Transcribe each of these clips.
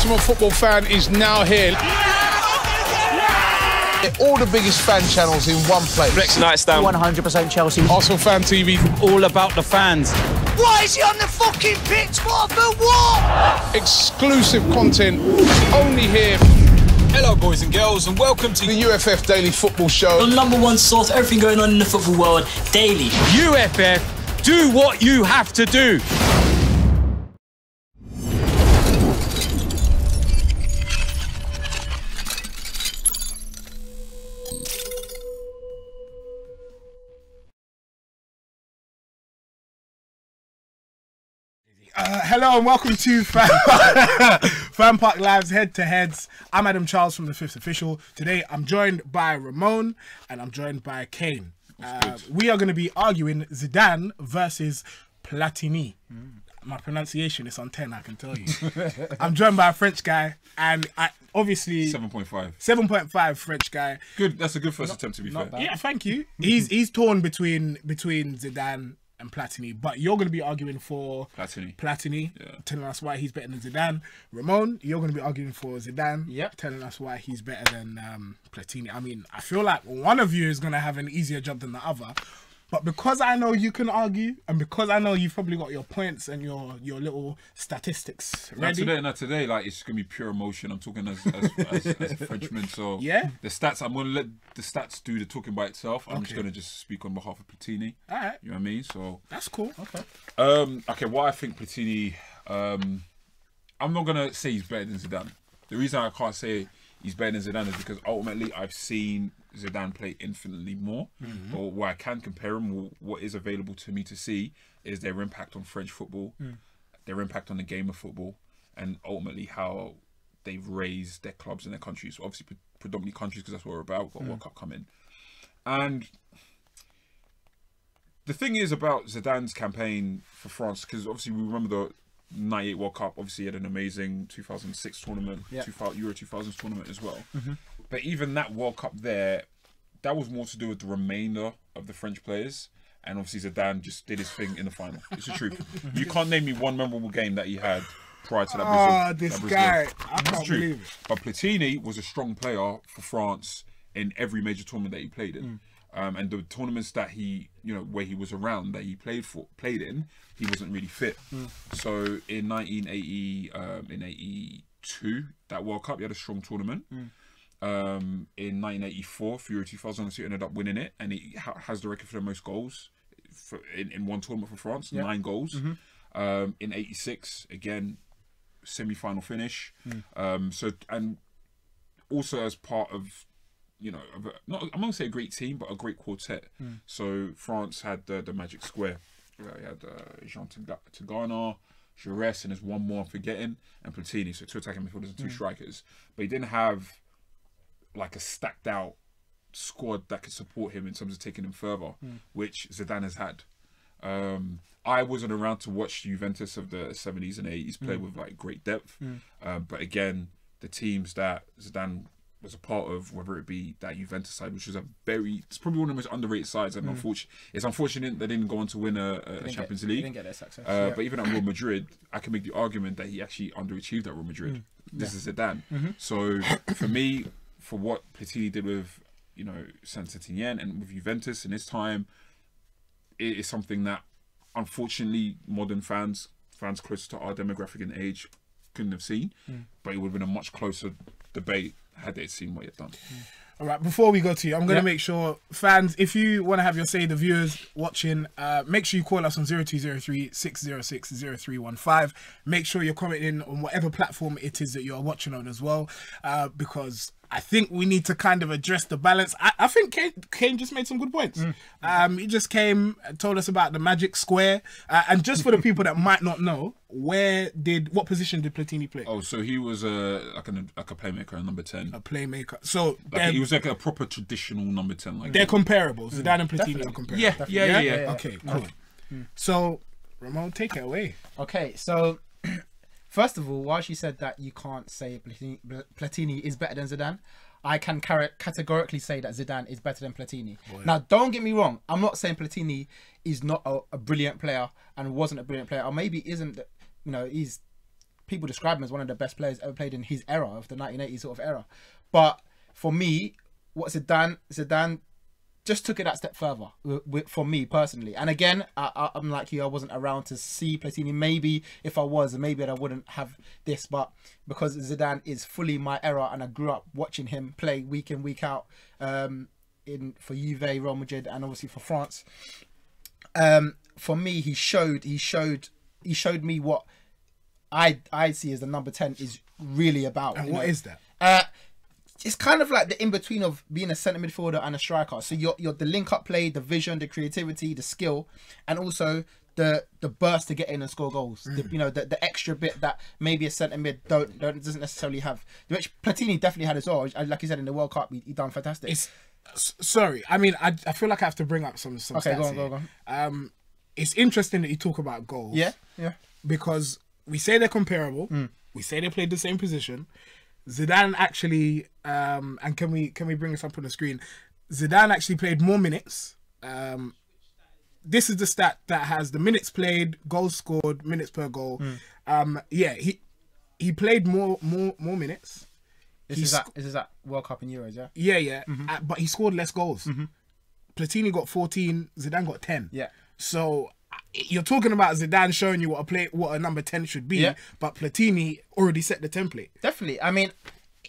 ultimate football fan is now here. All the biggest fan channels in one place. Next night stand. 100% Chelsea. Arsenal Fan TV. All about the fans. Why is he on the fucking pitch? What for what? Exclusive content only here. Hello, boys and girls, and welcome to The UFF Daily Football Show. The #1 source, everything going on in the football world, daily. UFF. Do what you have to do. Hello and welcome to FanPark Live's Head-to-Heads. I'm Adam Charles from The Fifth Official. Today I'm joined by Ramon and I'm joined by Kane. We are going to be arguing Zidane versus Platini. My pronunciation is on 10, I can tell you. I'm joined by a French guy and obviously 7.5. 7.5 French guy. Good. That's a good first attempt, to be fair. Yeah, thank you. He's torn between Zidane and Platini, but you're going to be arguing for Platini, telling us why he's better than Zidane. Ramon, you're going to be arguing for Zidane, telling us why he's better than Platini. I mean, I feel like one of you is going to have an easier job than the other, but because I know you can argue, and because I know you've probably got your points and your little statistics ready. Not today, like, it's going to be pure emotion. I'm talking as a Frenchman, so yeah. The stats, I'm going to let the stats do the talking by itself. I'm just going to just speak on behalf of Platini. All right. You know what I mean? So that's cool. Okay. Okay, why I think Platini, I'm not going to say he's better than Zidane. The reason I can't say he's better than Zidane is because ultimately I've seen Zidane play infinitely more. But where I can compare him, what is available to me to see is their impact on French football, their impact on the game of football, and ultimately how they've raised their clubs and their countries. So obviously, predominantly countries, because that's what we're about. We've got World Cup coming. And the thing is about Zidane's campaign for France, because obviously we remember the 98 World Cup. Obviously, he had an amazing 2006 tournament, Euro 2000s tournament as well. But even that World Cup there, that was more to do with the remainder of the French players. And obviously Zidane just did his thing in the final. It's the truth. You can't name me one memorable game that he had prior to that Brazil. This guy, I can't believe it. But Platini was a strong player for France in every major tournament that he played in. And the tournaments that he, where he was around, that he played in, he wasn't really fit. So in 1982, that World Cup, he had a strong tournament. In 1984, for Euro 2000, he ended up winning it, and he has the record for the most goals in one tournament for France, 9 goals. In 86, again, semi-final finish. So, and also as part of, I'm not going to say a great team, but a great quartet. So France had the Magic Square. He had Jean Tigana, Jaurès, and there's one more I'm forgetting, and Platini. So 2 attacking midfielders and 2 strikers. But he didn't have like a stacked out squad that could support him in terms of taking him further, which Zidane has had. I wasn't around to watch Juventus of the 70s and 80s play with like great depth. But again, the teams that Zidane was a part of, whether it be that Juventus side, which was it's probably one of the most underrated sides, and it's unfortunate they didn't go on to win a Champions League. They didn't get their success. But even at Real Madrid, I can make the argument that he actually underachieved at Real Madrid. This is Zidane. So for me, for what Platini did with, Saint-Etienne and with Juventus in his time, it is something that unfortunately modern fans closer to our demographic and age couldn't have seen. But it would have been a much closer debate had they seen what he had done. All right, before we go to you, I'm going to make sure, fans, if you want to have your say, the viewers watching, make sure you call us on 0203 606 0315. Make sure you're commenting on whatever platform it is that you're watching on as well, because I think we need to kind of address the balance. I think Kane just made some good points. He just came and told us about the Magic Square. And just for the people that might not know, what position did Platini play? Oh, so he was like a playmaker, a number 10. A playmaker. So like he was like a proper traditional number 10. Like they're comparable. Zidane and Platini are comparable. Yeah. Okay, cool. So, Ramon, take it away. Okay, so first of all, while she said that you can't say Platini is better than Zidane, I can categorically say that Zidane is better than Platini. Now, don't get me wrong. I'm not saying Platini is not a brilliant player and wasn't a brilliant player, or maybe isn't. He's people describe him as one of the best players ever played in his era, of the 1980s sort of era. But for me, what Zidane just took it that step further for me personally. And again, I'm like you, I wasn't around to see Platini. Maybe if I was, maybe I wouldn't have this. But because Zidane is fully my era, and I grew up watching him play week in, week out, for Juve, Real Madrid, and obviously for France. For me, he showed me what I see as the number 10 is really about. And what is that? It's kind of like the in-between of being a centre midfielder and a striker. So you're the link-up play, the vision, the creativity, the skill, and also the burst to get in and score goals. The extra bit that maybe a centre mid doesn't necessarily have, which Platini definitely had as well. Like you said, in the World Cup, he done fantastic. Sorry, I mean, I feel like I have to bring up some okay, stats go on. It's interesting that you talk about goals. Yeah. Because we say they're comparable. We say they played the same position. Zidane actually, and can we bring this up on the screen? Zidane actually played more minutes. This is the stat that has the minutes played, goals scored, minutes per goal. He played more minutes. This is that World Cup and Euros, yeah? Yeah. But he scored less goals. Platini got 14, Zidane got 10. Yeah. So you're talking about Zidane showing you what a number 10 should be, but Platini already set the template. Definitely. I mean,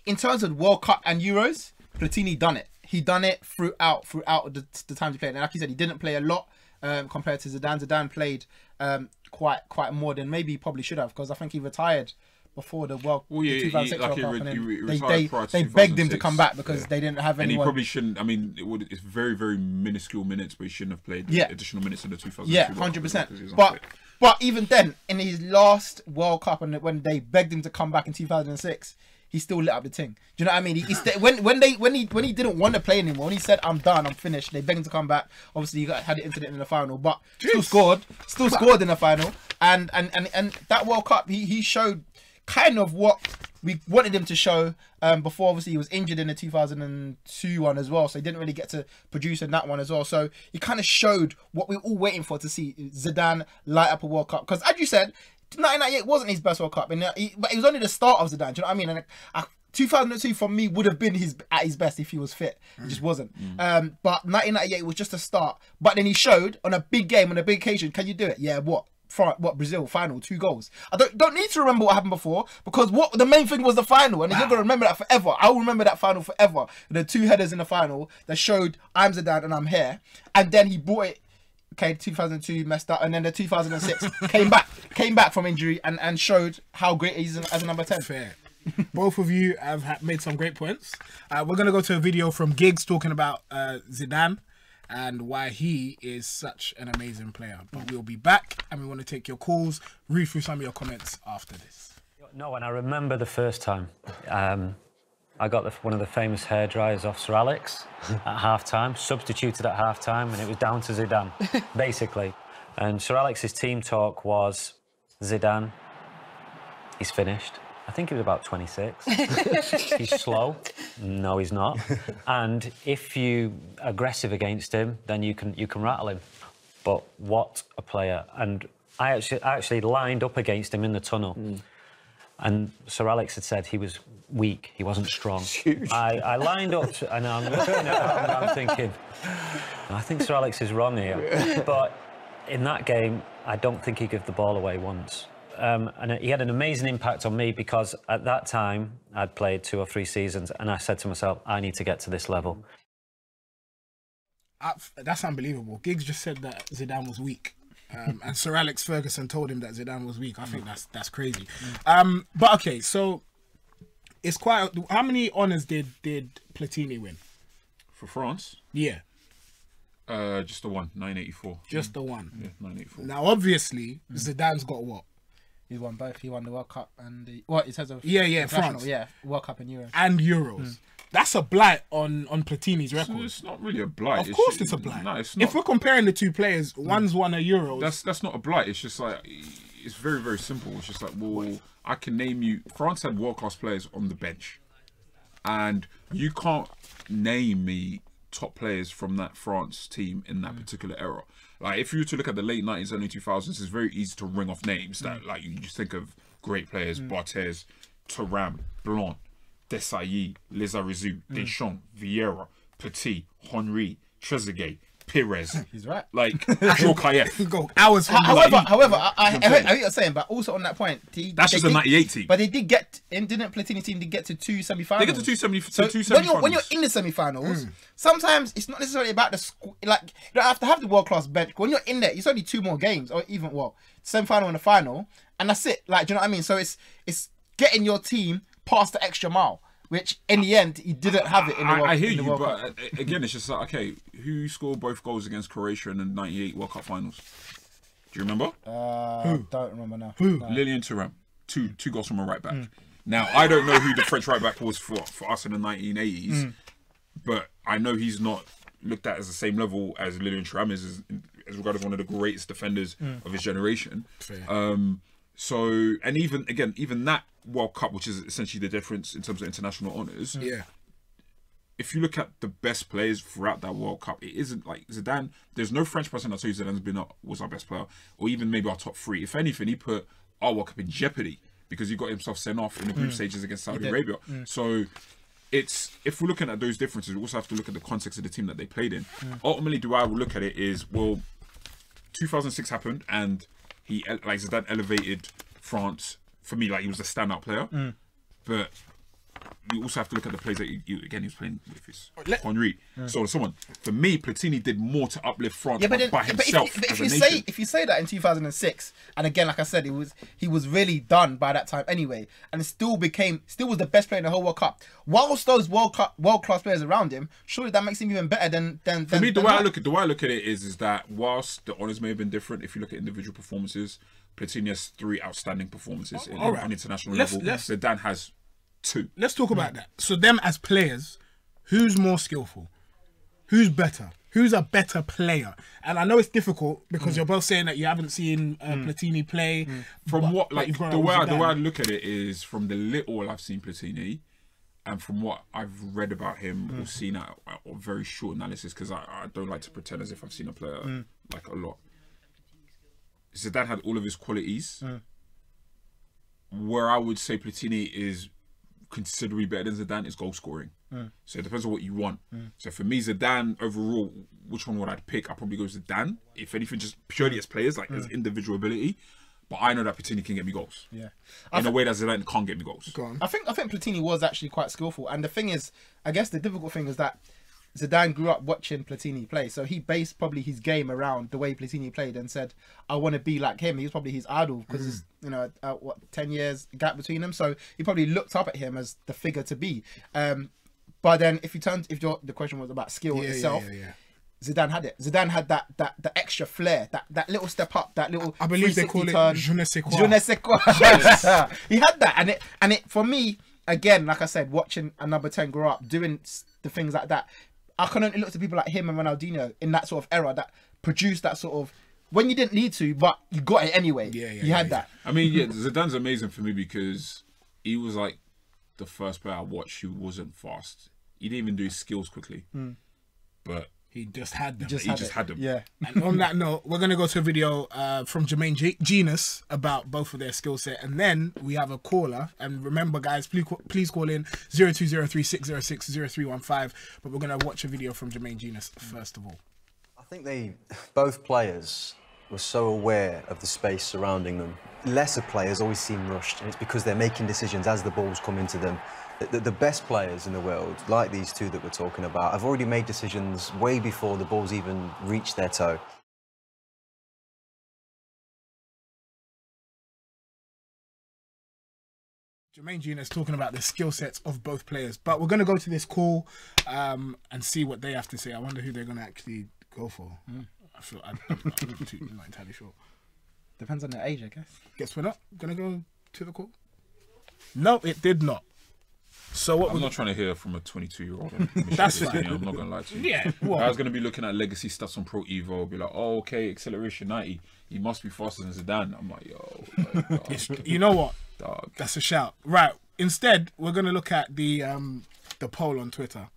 in terms of World Cup and Euros, Platini done it. He done it throughout the times he played. And like you said, he didn't play a lot compared to Zidane. Zidane played quite more than maybe he probably should have, because I think he retired before the 2006 World Cup, and they begged him to come back because they didn't have anyone. And he probably shouldn't. I mean, it's very, very minuscule minutes, but he shouldn't have played additional minutes in the 2002. Yeah, 100%. But even then, in his last World Cup, and when they begged him to come back in 2006, he still lit up the thing. Do you know what I mean? When he didn't want to play anymore, when he said, "I'm done, I'm finished," they begged him to come back. Obviously, he had an incident in the final, but still scored in the final. And that World Cup, he showed kind of what we wanted him to show before. Obviously, he was injured in the 2002 one as well, so he didn't really get to produce in that one as well. So he kind of showed what we were all waiting for to see Zidane light up a World Cup. Because as you said, 1998 wasn't his best World Cup, but it was only the start of Zidane. Do you know what I mean? And 2002 for me would have been at his best if he was fit. He just wasn't. But 1998 was just a start. But then he showed on a big game, on a big occasion, can you do it? Yeah, what? Brazil final, 2 goals. I don't need to remember what happened before, because the main thing was the final, and you're gonna remember that forever. I'll remember that final forever. The 2 headers in the final that showed I'm Zidane and I'm here. And then he brought it. Okay, 2002 messed up, and then the 2006 came back from injury and showed how great he is as a number 10. Fair. Both of you have made some great points. We're gonna go to a video from Giggs talking about Zidane and why he is such an amazing player. But we'll be back, and we want to take your calls, read through some of your comments after this. No, and I remember the first time. I got one of the famous hairdryers off Sir Alex at half-time, substituted at half-time, and it was down to Zidane, basically. And Sir Alex's team talk was, Zidane, he's finished. I think he was about 26. He's slow. No, he's not. And if you aggressive against him, then you can rattle him. But what a player! And I actually lined up against him in the tunnel. And Sir Alex had said he was weak, he wasn't strong. I lined up, and I'm looking at him, I'm thinking, I think Sir Alex is wrong here. But in that game, I don't think he gave the ball away once. And he had an amazing impact on me, because at that time I'd played 2 or 3 seasons, and I said to myself, I need to get to this level. That's unbelievable. Giggs just said that Zidane was weak, and Sir Alex Ferguson told him that Zidane was weak. I think that's crazy. But okay, so it's quite. How many honours did Platini win for France? Yeah. Just the one, 1984. Just the one. Yeah, 1984. Now, obviously, Zidane's got what? He won both. He won the World Cup and the in terms of France, World Cup and Euros. And Euros. That's a blight on Platini's record. It's not really a blight. Of course, it's a blight. No, it's not. If we're comparing the 2 players, one's won a Euros. That's not a blight. It's just like, it's very, very simple. It's just like, well, I can name you. France had world-class players on the bench, and you can't name me top players from that France team in that particular era. Like, if you were to look at the late 90s, early 2000s, it's very easy to ring off names that, like, you just think of great players: Barthez, Thuram, Blanc, Desailly, Lizarazu, Deschamps, Vieira, Petit, Henry, Trezeguet, Pires. He's right. Like Jokayev. Go hours. From However, I hear what you're saying, but also on that point, That's just a 98 team. But they did get in. Didn't Platini team did get to 2 semi-finals? They get to two So semi-finals. when you're in the semi-finals, sometimes it's not necessarily about the like you don't have to have the world-class bench. When you're in there, it's only 2 more games, or even semi-final and the final, and that's it. Like, do you know what I mean? So it's getting your team past the extra mile, which in the end he didn't have it in the World Cup. I hear you, but again, it's just like, okay, who scored both goals against Croatia in the '98 World Cup finals? Do you remember? Don't remember now. Lilian Thuram, two goals from a right back. Now I don't know who the French right back was for us in the 1980s, but I know he's not looked at as the same level as Lilian Thuram is, as regarded as one of the greatest defenders of his generation. So, and even that World Cup, which is essentially the difference in terms of international honours. Yeah. If you look at the best players throughout that World Cup, it isn't like Zidane. There's no French person that says Zidane was our best player, or even maybe our top 3. If anything, he put our World Cup in jeopardy because he got himself sent off in the group stages against Saudi Arabia. So if we're looking at those differences, we also have to look at the context of the team that they played in. Ultimately, the way I would look at it is, well, 2006 happened and Zidane elevated France. For me, like, he was a standout player, but we also have to look at the plays that he was playing with his Henry. So on. For me, Platini did more to uplift France by himself as a nation. If you say that in 2006, and again, like I said, he was really done by that time anyway, and still was the best player in the whole World Cup. Whilst those world class players around him, surely that makes him even better than. For me, the way I look at it is that whilst the honours may have been different, if you look at individual performances, Platini has 3 outstanding performances on international level. Zidane has 2. Let's talk about that. So them as players, who's more skillful? Who's better? Who's a better player? And I know it's difficult because you're both saying that you haven't seen Platini play. From what, like, the way I look at it is from the little I've seen Platini, and from what I've read about him or seen at a very short analysis, because I don't like to pretend as if I've seen a player like a lot. Zidane had all of his qualities. Where I would say Platini is considerably better than Zidane is goal scoring. So it depends on what you want. So for me, Zidane overall, which one would I pick? I'd probably go Zidane. If anything, just purely as players, like as individual ability. But I know that Platini can get me goals. Yeah, in a way that Zidane can't get me goals. Go on. I think Platini was actually quite skillful, and the thing is, I guess the difficult thing is that Zidane grew up watching Platini play, so he based probably his game around the way Platini played and said, "I want to be like him." He was probably his idol because there's 10 years gap between them, so he probably looked up at him as the figure to be. But then if the question was about skill itself. Zidane had it. Zidane had that extra flair, that little step up, that little. I believe they call it je ne sais quoi. Je ne sais quoi. He had that, and it for me again, like I said, watching a number 10 grow up, doing the things like that. I can only look to people like him and Ronaldinho in that sort of era that produced that sort of when you didn't need to, but you got it anyway. He had that. I mean, Zidane's amazing for me because he was like the first player I watched who wasn't fast. He didn't even do his skills quickly, but he just had them. He just had them. Yeah. And on that note, we're going to go to a video from Jermaine Genus about both of their skill set. And then we have a caller. And remember, guys, please call in 0203 606 0315. But we're going to watch a video from Jermaine Genus first of all. I think both players were so aware of the space surrounding them. Lesser players always seem rushed, and it's because they're making decisions as the balls come into them. The best players in the world, like these two that we're talking about, have already made decisions way before the balls even reach their toe. Jermaine Genus talking about the skill sets of both players. But we're going to go to this call and see what they have to say. I wonder who they're going to actually go for. I'm not entirely sure. Depends on their age, I guess. Guess we're not going to go to the call? No, it did not. So I'm not trying to hear from a 22-year-old. That's fine. I'm not going to lie to you. Yeah. Well, I was going to be looking at legacy stats on Pro Evo, be like, oh, okay, acceleration 90. He must be faster than Zidane. I'm like, yo. You know what? Dog. That's a shout. Right. Instead, we're going to look at the poll on Twitter.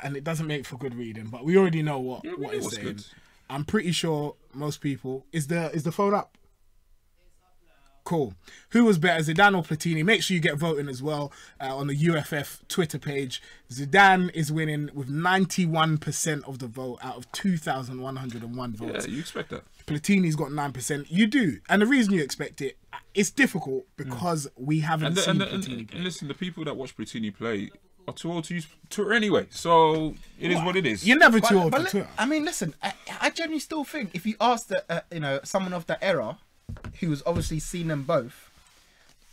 And it doesn't make for good reading, but we already know what it's saying. Good. I'm pretty sure most people... Is the phone up? Cool. Who was better, Zidane or Platini? Make sure you get voting as well on the UFF Twitter page. Zidane is winning with 91% of the vote out of 2,101 votes. Yeah, you expect that. Platini's got 9%. You do. And the reason you expect it, it's difficult because we haven't seen Platini play. And listen, the people that watch Platini play are too old to use Twitter anyway. So it is what it is. You're never too old for Twitter. I mean, listen, I genuinely still think if you ask someone of that era who's obviously seen them both,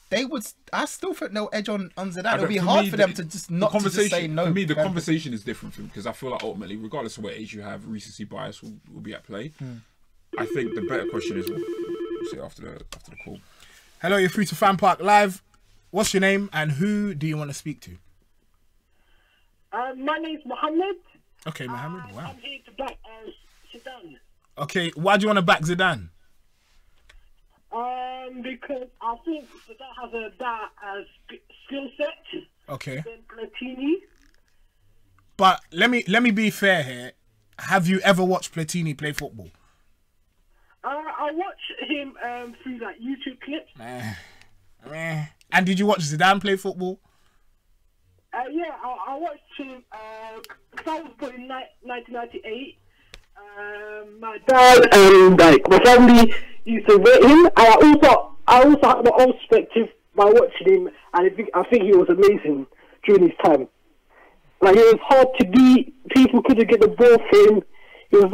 they would. I still think they'll edge on Zidane. It'll be hard for them to just not to just say no. For me, the conversation is different for me because I feel like ultimately, regardless of what age you have, recency bias will be at play. I think the better question is, we'll say after the call. Hello, you're free to FanPark Live. What's your name and who do you want to speak to? My name's Mohammed. Okay, Mohammed. Wow. I'm here to back Zidane. Okay, why do you want to back Zidane? Because I think Zidane has a better skill set. Okay. Than Platini. But let me be fair here. Have you ever watched Platini play football? I watch him through like YouTube clips. And did you watch Zidane play football? Yeah, I watched him because I was born in 1998. My dad and like my family used to rate him, and I also had my own perspective by watching him, and I think he was amazing during his time. Like, it was hard to beat. People couldn't get the ball for him. He was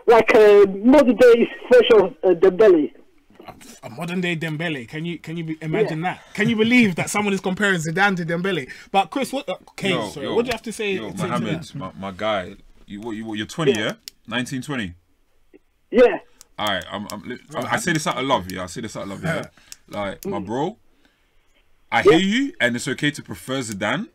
like a modern day version of Dembele. A modern day Dembele. Can you imagine that? Can you believe that someone is comparing Zidane to Dembele? But Chris, what? What do you have to say? Mohammed, my guy, you're 20, yeah? 1920. Yeah. All right, I say this out of love, yeah. I say this out of love, yeah. Like, my bro, I hear you, and it's okay to prefer Zidane,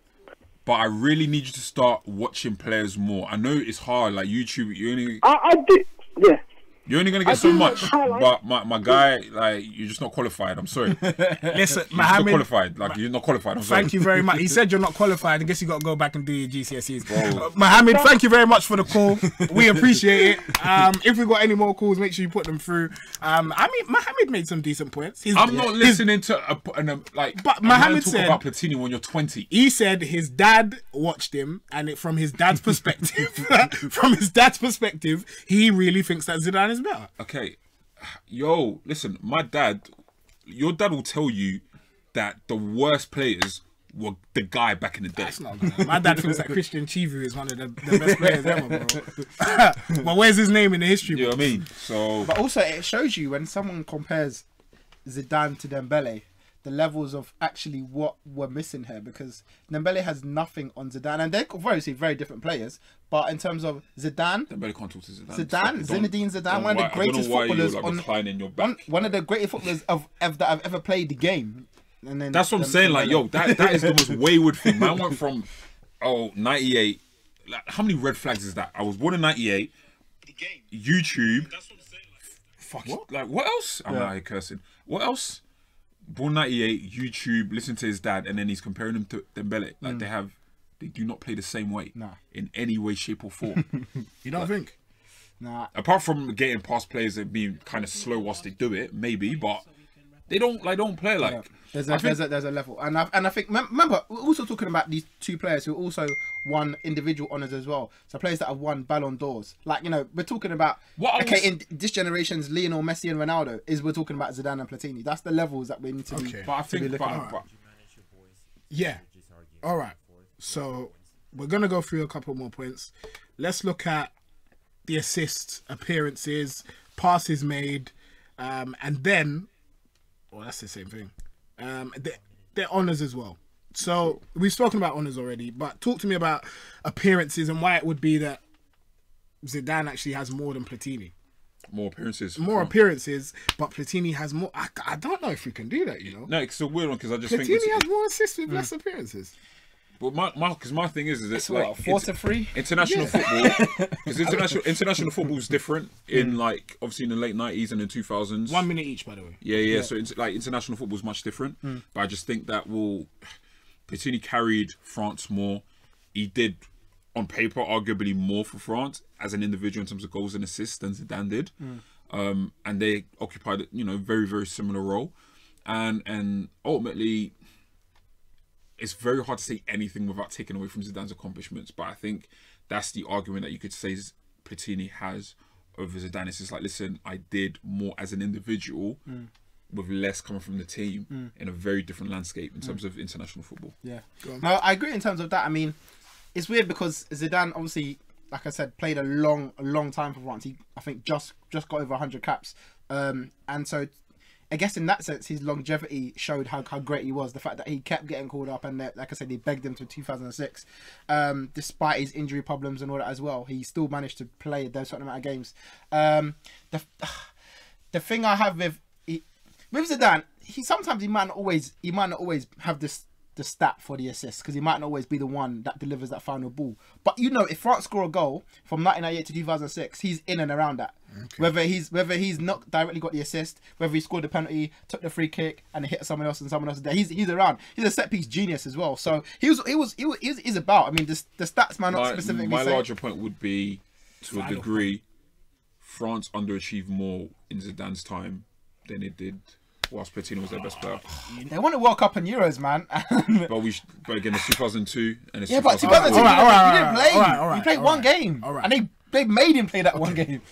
but I really need you to start watching players more. I know it's hard, like YouTube. I did, yeah. You're only gonna get so much, but my guy, like, you're just not qualified. I'm sorry. Listen, you're Mohammed, not qualified. Like, you're not qualified. I'm sorry. Thank you very much. He said you're not qualified. I guess you got to go back and do your GCSEs. Mohammed, thank you very much for the call. We appreciate it. If we got any more calls, make sure you put them through. I mean, Mohammed made some decent points. I'm not listening to But Mohammed said about Platini when you're 20. He said his dad watched him, and from his dad's perspective, he really thinks that Zidane is better. Okay, yo, listen, your dad will tell you that the worst players were the guy back in the day. That's not good. My dad thinks that Christian Chivu is one of the best players ever, bro. But where's his name in the history book? You know what I mean? So, but also it shows you when someone compares Zidane to Dembele, the levels of actually what we're missing here, because Dembele has nothing on Zidane, and they're obviously very different players. But in terms of Zidane, Dembele can't talk to Zidane. Zinedine Zidane, one of the greatest footballers one of the greatest footballers that have ever played the game. And then that's what I'm saying. Like, yo, that is the most wayward thing. Man went from 98. Like, how many red flags is that? I was born in 98. YouTube. That's what I'm saying. Fuck. What? Like, what else? I'm not here cursing. What else? Born 98, YouTube, listen to his dad, and then he's comparing him to Dembele. Like, they do not play the same way in any way, shape, or form. You don't think? Nah. Apart from getting past players and being kind of slow whilst they do it, maybe, but they don't play like. Yeah. There's a level, and I think remember we're also talking about these two players who also won individual honors as well. So players that have won Ballon d'Ors, like, you know, we're talking about in this generation's Lionel Messi and Ronaldo we're talking about Zidane and Platini. That's the levels that we need to be. But I think, yeah, all right. So we're gonna go through a couple more points. Let's look at the assists, appearances, passes made, and then, well, that's the same thing. Their honours as well. So we've spoken about honours already, but talk to me about appearances and why it would be that Zidane actually has more than Platini. More appearances. More appearances, but Platini has more. I don't know if we can do that, you know. No, it's a weird one because I just Platini think has more assists with less appearances. But my thing is that, like, 4-3 international football, because international football is different in, like, obviously in the late 90s and the 2000s. 1 minute each, by the way. Yeah. So it's like international football is much different. But I just think that Platini carried France more. He did, on paper, arguably more for France as an individual in terms of goals and assists than Zidane did. And they occupied, you know, very, very similar role. And ultimately, it's very hard to say anything without taking away from Zidane's accomplishments. But I think that's the argument that you could say Platini has over Zidane. It's just like, listen, I did more as an individual with less coming from the team in a very different landscape in terms of international football. Yeah. No, I agree in terms of that. I mean, it's weird because Zidane obviously, like I said, played a long time for France. He, I think, just got over 100 caps. And so I guess in that sense, his longevity showed how great he was. The fact that he kept getting called up, and that, like I said, they begged him to 2006, despite his injury problems and all that as well. He still managed to play those certain amount of games. The thing I have with Zidane, he might not always have the stat for the assist, because he might not always be the one that delivers that final ball. But you know, if France score a goal from 1998 to 2006, he's in and around that. Okay. Whether he's not directly got the assist, whether he scored the penalty, took the free kick, and hit someone else and someone else is there, he's around. He's a set piece genius as well. So he is about. I mean, the stats might not specifically. My larger point would be, to a degree, France underachieved more in Zidane's time than it did whilst Platini was their best player. They won a World Cup and Euros, man. but again, it's 2002 and it's 2002. All right, he didn't play. He played one game, and they made him play that one game.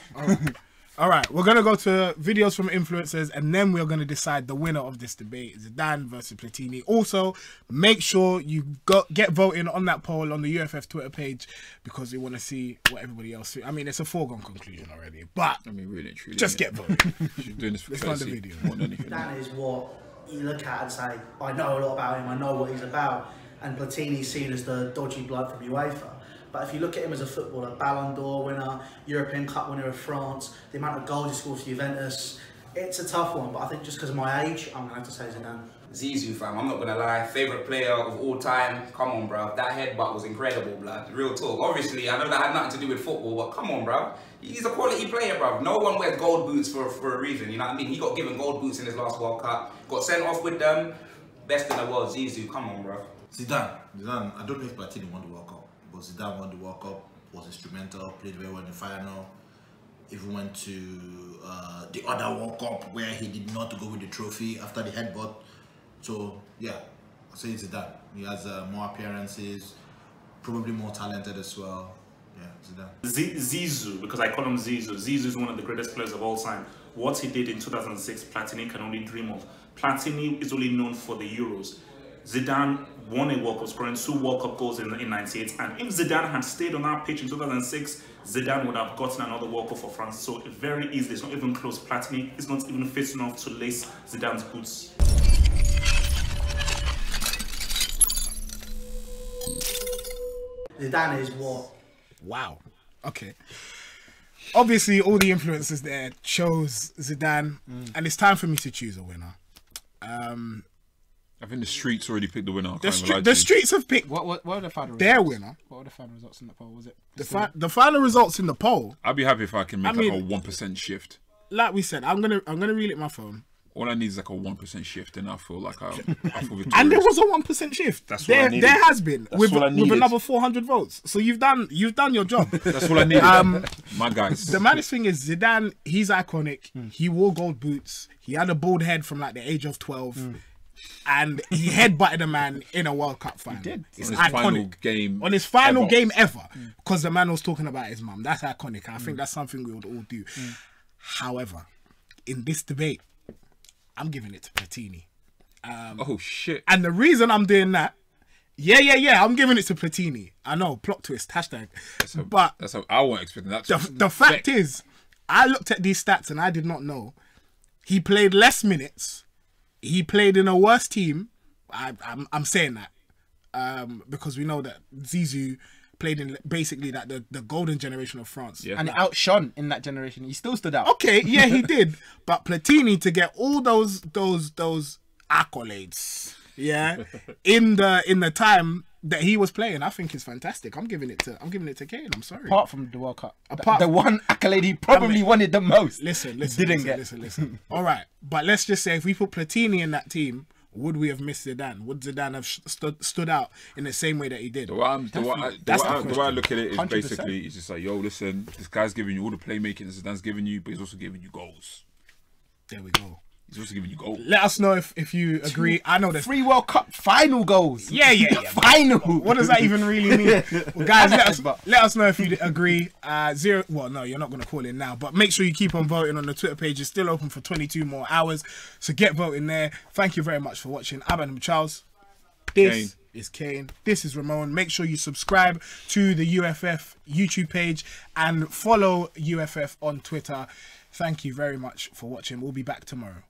All right, we're gonna go to videos from influencers, and then we're gonna decide the winner of this debate: Zidane versus Platini. Also, make sure you get voting on that poll on the UFF Twitter page, because we want to see what everybody else thinks. I mean, it's a foregone conclusion already, but I mean, really, truly, just get voting. You're doing this for Let's find the video. Zidane is what you look at and say, I know a lot about him, I know what he's about, and Platini's seen as the dodgy blood from UEFA. But if you look at him as a footballer, Ballon d'Or winner, European Cup winner of France, the amount of goals he scored for Juventus, it's a tough one. But I think just because of my age, I'm going to have to say Zidane. Zizou, fam, I'm not going to lie. Favourite player of all time. Come on, bruv. That headbutt was incredible, blood. Real talk. Obviously, I know that had nothing to do with football, but come on, bruv. He's a quality player, bruv. No one wears gold boots for a reason, you know what I mean? He got given gold boots in his last World Cup. Got sent off with them. Best in the world, Zizou. Come on, bruv. Zidane, I don't know if Platini won the World Cup, but Zidane won the World Cup, was instrumental, played very well in the final, even went to the other World Cup where he did not go with the trophy after the headbutt. So yeah, I say Zidane. He has more appearances, probably more talented as well. Yeah, Zidane. Zizou, because I call him Zizou. Zizou is one of the greatest players of all time. What he did in 2006, Platini can only dream of. Platini is only known for the Euros. Zidane won a World Cup, scoring 2 World Cup goals in 98. And if Zidane had stayed on our pitch in 2006, Zidane would have gotten another World Cup for France. So very easily, it's not even close. Platini is not even fit enough to lace Zidane's boots. Zidane is what? Wow. Okay. Obviously, all the influencers there chose Zidane, and it's time for me to choose a winner. I think the streets already picked the winner. The streets have picked what are the final their results? winner. What were the final results in the poll? Was it the final results in the poll? I'd be happy if I can make like a 1% shift. Like we said, I'm gonna reel it my phone. All I need is like a 1% shift, and I feel like I feel victorious. And there was a 1% shift. That's what I needed. There has been with needed. another 400 votes. So you've done your job. That's what I needed. My guys. The maddest thing is Zidane. He's iconic. He wore gold boots. He had a bald head from like the age of 12. And he headbutted a man in a World Cup final. He did. It's iconic. On his final game ever. Because the man was talking about his mum. That's iconic. I think that's something we would all do. However, in this debate, I'm giving it to Platini. Oh shit! And the reason I'm doing that, I'm giving it to Platini. I know, plot twist, hashtag. That's how I wasn't expecting that. The fact is, I looked at these stats and I did not know he played less minutes. He played in a worse team. I'm saying that because we know that Zizou played in basically that the golden generation of France. Yeah. And outshone in that generation. He still stood out. Okay, yeah, he did. But Platini, to get all those accolades, in the time that he was playing, I think is fantastic. I'm giving it to Kane. I'm sorry. Apart from the World Cup, the one accolade he probably wanted the most. Listen. All right, but let's just say if we put Platini in that team, would we have missed Zidane? Would Zidane have stood out in the same way that he did? The way I look at it is 100%. Basically, it's just like, yo, listen, this guy's giving you all the playmaking that Zidane's giving you, but he's also giving you goals. There we go. He's also giving you goals. Let us know if you agree. I know there's 3 World Cup final goals. Yeah. Final. What does that even really mean? Well, guys, let us know if you agree. Well, no, you're not going to call in now, but make sure you keep on voting on the Twitter page. It's still open for 22 more hours, so get voting there. Thank you very much for watching. I'm Charles. This is Kane. This is Ramon. Make sure you subscribe to the UFF YouTube page and follow UFF on Twitter. Thank you very much for watching. We'll be back tomorrow.